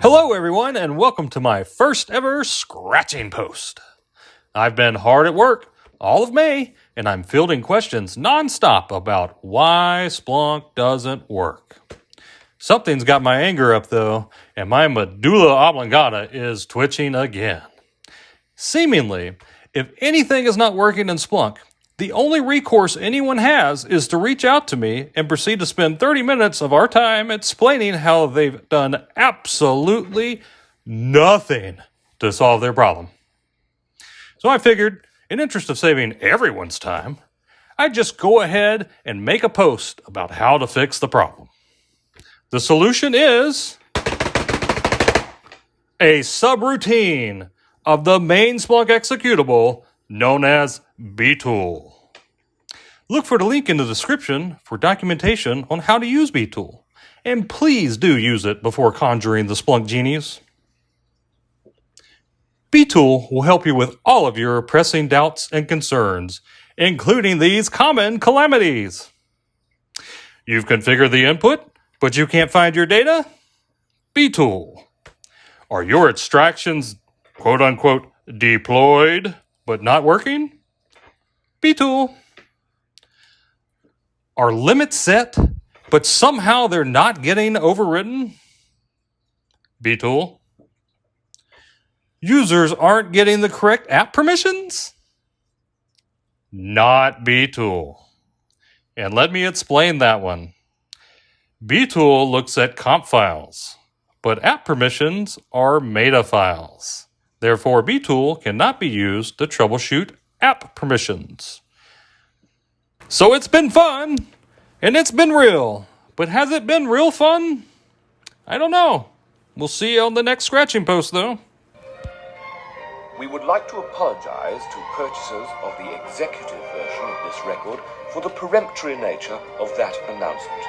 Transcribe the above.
Hello everyone and welcome to my first ever scratching post. I've been hard at work all of May and I'm fielding questions nonstop about why Splunk doesn't work. Something's got my anger up though, and my Medulla Oblongata is twitching again. Seemingly, if anything is not working in Splunk, the only recourse anyone has is to reach out to me and proceed to spend 30 minutes of our time explaining how they've done absolutely nothing to solve their problem. So I figured, in interest of saving everyone's time, I'd just go ahead and make a post about how to fix the problem. The solution is a subroutine of the main Splunk executable known as Btool. Look for the link in the description for documentation on how to use Btool. And please do use it before conjuring the Splunk genies. Btool will help you with all of your pressing doubts and concerns, including these common calamities. You've configured the input, but you can't find your data? Btool. Are your extractions quote-unquote deployed but not working? Btool. Are limits set, but somehow they're not getting overridden? Btool. Users aren't getting the correct app permissions? Not Btool. And let me explain that one. Btool looks at comp files, but app permissions are meta files. Therefore, Btool cannot be used to troubleshoot app permissions. So it's been fun, and it's been real. But has it been real fun? I don't know. We'll see you on the next scratching post, though. We would like to apologize to purchasers of the executive version of this record for the peremptory nature of that announcement.